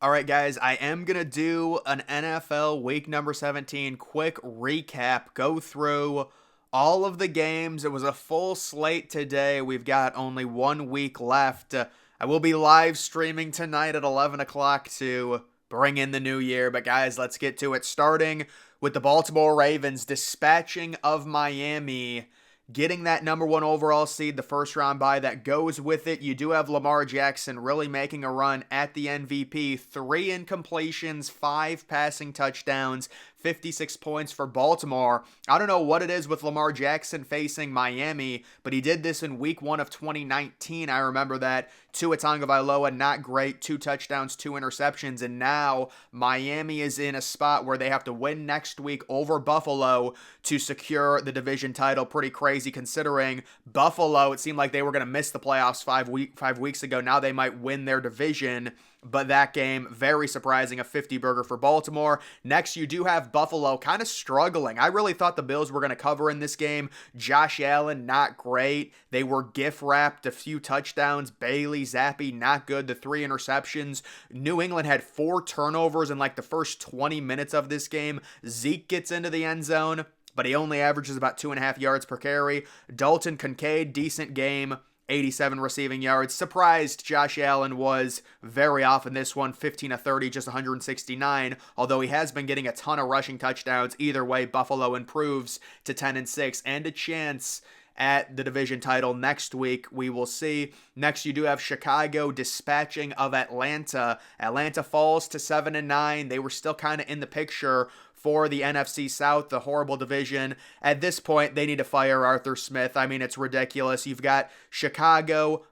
All right, guys, I am going to do an NFL week number 17 quick recap, go through all of the games. It was a full slate today. We've got only 1 week left. I will be live streaming tonight at 11 o'clock to bring in the new year. But, guys, let's get to it. Starting with the Baltimore Ravens dispatching of Miami, getting that number one overall seed, the first round bye that goes with it. You do have Lamar Jackson really making a run at the MVP. 3 incompletions, 5 passing touchdowns, 56 points for Baltimore. I don't know what it is with Lamar Jackson facing Miami, but he did this in week 1 of 2019. I remember that. Tua Tagovailoa, not great. 2 touchdowns, 2 interceptions, and now Miami is in a spot where they have to win next week over Buffalo to secure the division title. Pretty crazy considering Buffalo, it seemed like they were going to miss the playoffs 5 weeks ago. Now they might win their division. But that game, very surprising, a 50-burger for Baltimore. Next, you do have Buffalo kind of struggling. I really thought the Bills were going to cover in this game. Josh Allen, not great. They were gift-wrapped, a few touchdowns. Bailey Zappi, not good. The 3 interceptions. New England had 4 turnovers in like the first 20 minutes of this game. Zeke gets into the end zone, but he only averages about 2.5 yards per carry. Dalton Kincaid, decent game. 87 receiving yards. Surprised Josh Allen was very off in this one, 15 of 30, just 169, although he has been getting a ton of rushing touchdowns. Either way, Buffalo improves to 10-6 and a chance at the division title next week. We will see. Next, you do have Chicago dispatching of Atlanta. Atlanta falls to 7-9. They were still kind of in the picture for the NFC South, the horrible division. At this point, they need to fire Arthur Smith. I mean, it's ridiculous. You've got Chicago,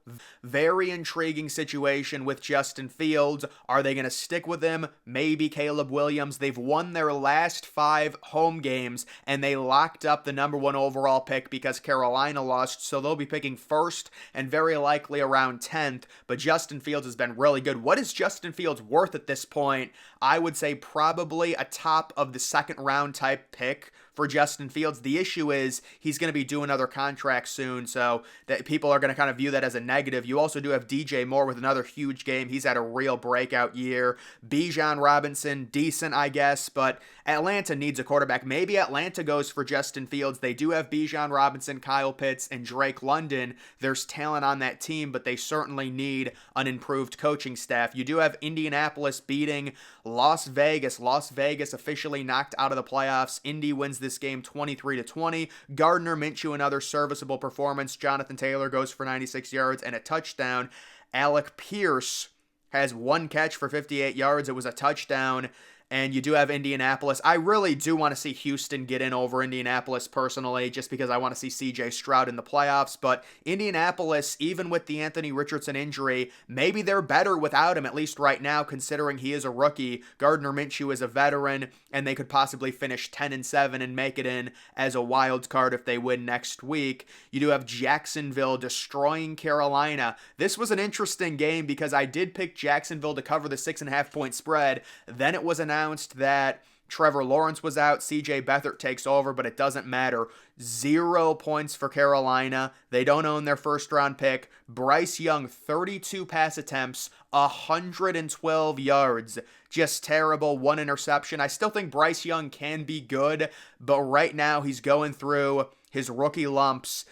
very intriguing situation with Justin Fields. Are they going to stick with him? Maybe Caleb Williams. They've won their last 5 home games, and they locked up the number 1 overall pick because Carolina lost, so they'll be picking first and very likely around 10th, but Justin Fields has been really good. What is Justin Fields worth at this point? I would say probably a top of the second round type pick for Justin Fields. The issue is he's going to be doing another contract soon, so that people are going to kind of view that as a negative. You also do have DJ Moore with another huge game. He's had a real breakout year. Bijan Robinson, decent, I guess, but Atlanta needs a quarterback. Maybe Atlanta goes for Justin Fields. They do have Bijan Robinson, Kyle Pitts, and Drake London. There's talent on that team, but they certainly need an improved coaching staff. You do have Indianapolis beating Las Vegas. Las Vegas officially knocked out of the playoffs. Indy wins this game 23-20. Gardner Minshew, another serviceable performance. Jonathan Taylor goes for 96 yards and a touchdown. Alec Pierce has 1 catch for 58 yards. It was a touchdown. And you do have Indianapolis. I really do want to see Houston get in over Indianapolis personally, just because I want to see CJ Stroud in the playoffs. But Indianapolis, even with the Anthony Richardson injury, maybe they're better without him, at least right now, considering he is a rookie. Gardner Minshew is a veteran, and they could possibly finish 10-7 and make it in as a wild card if they win next week. You do have Jacksonville destroying Carolina. This was an interesting game because I did pick Jacksonville to cover the 6.5 point spread. Then it was announced that Trevor Lawrence was out. CJ Beathard takes over, but it doesn't matter. 0 points for Carolina. They don't own their first round pick. Bryce Young, 32 pass attempts, 112 yards. Just terrible. 1 interception. I still think Bryce Young can be good, but right now he's going through his rookie lumps.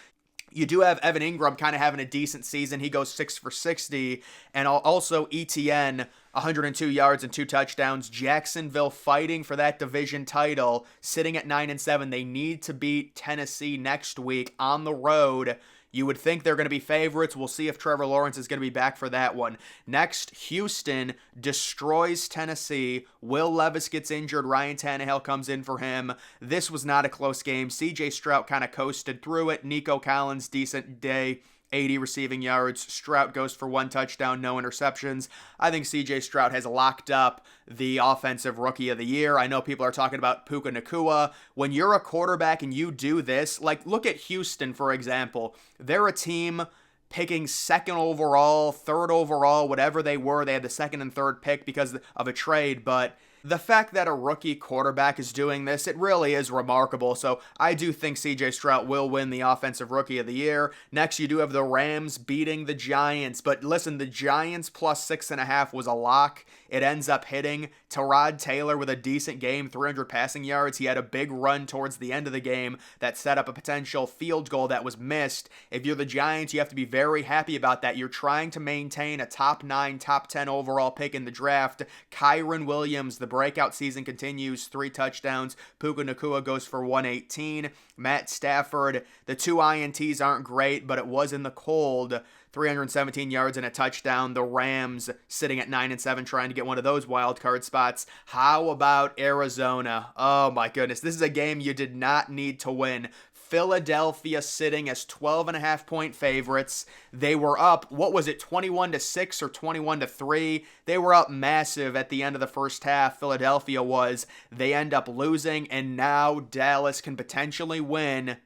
You do have Evan Ingram kind of having a decent season. He goes 6 for 60. And also ETN, 102 yards and 2 touchdowns. Jacksonville fighting for that division title, sitting at 9-7. They need to beat Tennessee next week on the road. You would think they're going to be favorites. We'll see if Trevor Lawrence is going to be back for that one. Next, Houston destroys Tennessee. Will Levis gets injured. Ryan Tannehill comes in for him. This was not a close game. CJ Stroud kind of coasted through it. Nico Collins, decent day. 80 receiving yards. Stroud goes for 1 touchdown, no interceptions. I think CJ Stroud has locked up the offensive rookie of the year. I know people are talking about Puka Nacua. When you're a quarterback and you do this, like look at Houston, for example. They're a team picking 2nd overall, 3rd overall, whatever they were. They had the 2nd and 3rd pick because of a trade, but The fact that a rookie quarterback is doing this, it really is remarkable. So I do think CJ Stroud will win the Offensive Rookie of the Year. Next, you do have the Rams beating the Giants. But listen, the Giants plus 6.5 was a lock. It ends up hitting. Tyrod Taylor with a decent game, 300 passing yards. He had a big run towards the end of the game that set up a potential field goal that was missed. If you're the Giants, you have to be very happy about that. You're trying to maintain a top 9, top 10 overall pick in the draft. Kyren Williams, the breakout season continues, 3 touchdowns. Puka Nacua goes for 118. Matt Stafford, the 2 INTs aren't great, but it was in the cold. 317 yards and a touchdown. The Rams sitting at 9-7 trying to get one of those wild card spots. How about Arizona? Oh my goodness. This is a game you did not need to win. Philadelphia sitting as 12.5-point favorites. They were up, what was it, 21-6 or 21-3? They were up massive at the end of the first half. Philadelphia was. They end up losing, and now Dallas can potentially win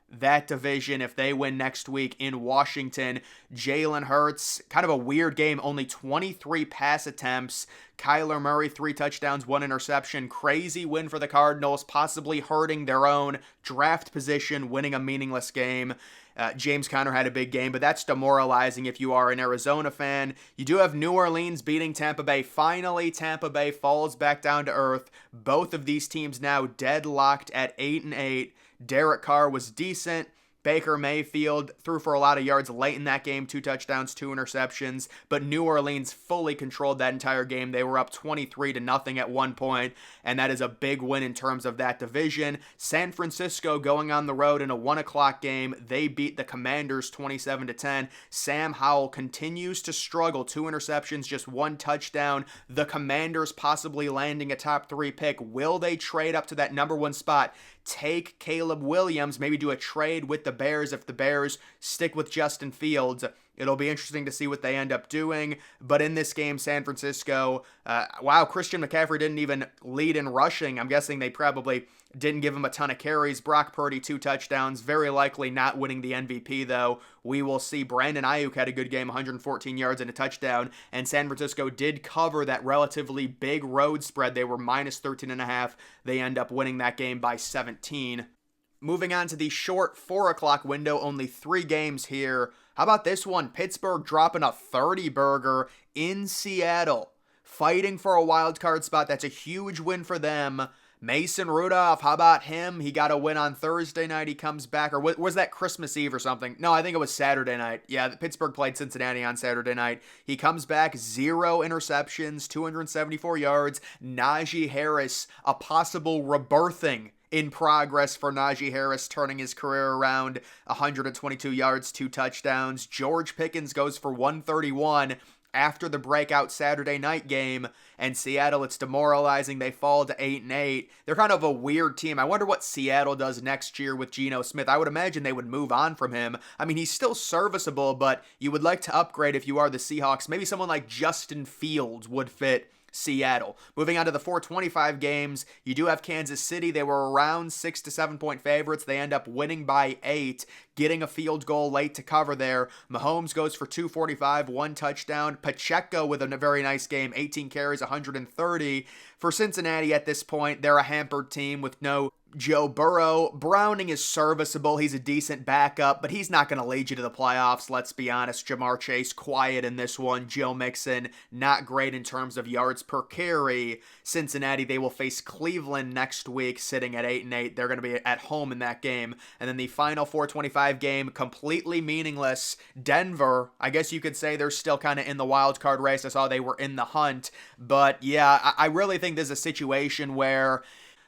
that division if they win next week in Washington. Jalen Hurts, kind of a weird game, only 23 pass attempts. Kyler Murray, 3 touchdowns, 1 interception. Crazy win for the Cardinals, possibly hurting their own draft position, winning a meaningless game. James Conner had a big game, but that's demoralizing if you are an Arizona fan. You do have New Orleans beating Tampa Bay. Finally, Tampa Bay falls back down to earth. Both of these teams now deadlocked at 8-8. Derek Carr was decent. Baker Mayfield threw for a lot of yards late in that game, 2 touchdowns, 2 interceptions, but New Orleans fully controlled that entire game. They were up 23-0 at one point, and that is a big win in terms of that division. San Francisco going on the road in a 1 o'clock game. They beat the Commanders 27-10. Sam Howell continues to struggle, 2 interceptions, just 1 touchdown. The Commanders possibly landing a top 3 pick. Will they trade up to that number 1 spot? Take Caleb Williams, maybe do a trade with the Bears if the Bears stick with Justin Fields. It'll be interesting to see what they end up doing. But in this game, San Francisco, Christian McCaffrey didn't even lead in rushing. I'm guessing they probably didn't give him a ton of carries. Brock Purdy, 2 touchdowns. Very likely not winning the MVP, though. We will see. Brandon Ayuk had a good game, 114 yards and a touchdown. And San Francisco did cover that relatively big road spread. They were minus 13.5. They end up winning that game by 17. Moving on to the short 4 o'clock window, only 3 games here. How about this one? Pittsburgh dropping a 30-burger in Seattle. Fighting for a wild card spot. That's a huge win for them. Mason Rudolph, how about him? He got a win on Thursday night. He comes back. Or was that Christmas Eve or something? No, I think it was Saturday night. Yeah, Pittsburgh played Cincinnati on Saturday night. He comes back, 0 interceptions, 274 yards. Najee Harris, a possible rebirthing in progress for Najee Harris, turning his career around, 122 yards, 2 touchdowns. George Pickens goes for 131 after the breakout Saturday night game, and Seattle, it's demoralizing. They fall to 8-8. They're kind of a weird team. I wonder what Seattle does next year with Geno Smith. I would imagine they would move on from him. I mean, he's still serviceable, but you would like to upgrade if you are the Seahawks. Maybe someone like Justin Fields would fit Seattle. Moving on to the 425 games, you do have Kansas City. They were around 6 to 7 point favorites. They end up winning by 8, getting a field goal late to cover there. Mahomes goes for 245, 1 touchdown. Pacheco with a very nice game, 18 carries, 130. For Cincinnati at this point, they're a hampered team with no Joe Burrow. Browning is serviceable. He's a decent backup, but he's not going to lead you to the playoffs, let's be honest. Jamar Chase, quiet in this one. Joe Mixon, not great in terms of yards per carry. Cincinnati, they will face Cleveland next week, sitting at 8-8. They're going to be at home in that game. And then the final 425 game, completely meaningless. Denver, I guess you could say they're still kind of in the wild card race. I saw they were in the hunt. But yeah, I really think there's a situation where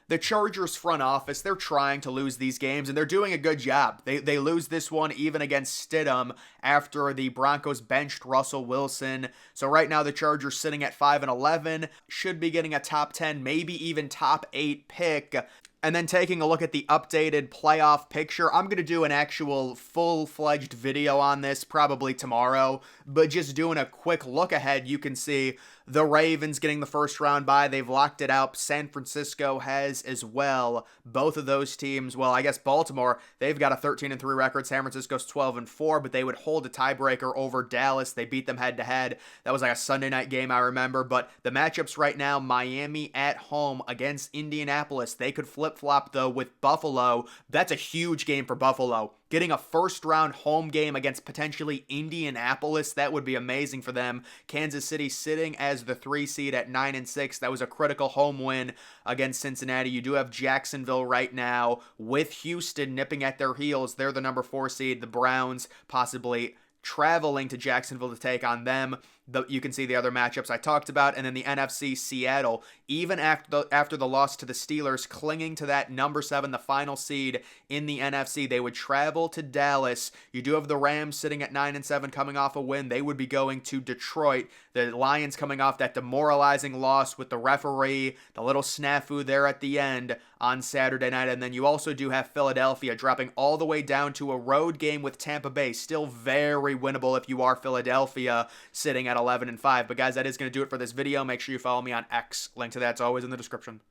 the Chargers front office, they're trying to lose these games, and they're doing a good job. They lose this one even against Stidham after the Broncos benched Russell Wilson. So right now the Chargers sitting at 5-11, should be getting a top 10, maybe even top 8 pick. And then taking a look at the updated playoff picture, I'm going to do an actual full-fledged video on this probably tomorrow, but just doing a quick look ahead, you can see The Ravens getting the first round bye. They've locked it out. San Francisco has as well. Both of those teams, well, I guess Baltimore, they've got a 13-3 record. San Francisco's 12-4, but they would hold a tiebreaker over Dallas. They beat them head to head. That was like a Sunday night game, I remember. But the matchups right now, Miami at home against Indianapolis. They could flip-flop, though, with Buffalo. That's a huge game for Buffalo. Getting a first-round home game against potentially Indianapolis, that would be amazing for them. Kansas City sitting as the 3 seed at 9-6. That was a critical home win against Cincinnati. You do have Jacksonville right now with Houston nipping at their heels. They're the number 4 seed. The Browns possibly traveling to Jacksonville to take on them. You can see the other matchups I talked about. And then the NFC, Seattle, even after the loss to the Steelers, clinging to that number 7, the final seed in the NFC. They would travel to Dallas. You do have the Rams sitting at 9-7 coming off a win. They would be going to Detroit. The Lions coming off that demoralizing loss with the referee, the little snafu there at the end on Saturday night. And then you also do have Philadelphia dropping all the way down to a road game with Tampa Bay. Still very winnable if you are Philadelphia, sitting at 11-5. But guys, that is going to do it for this video. Make sure you follow me on X. Link to that's always in the description.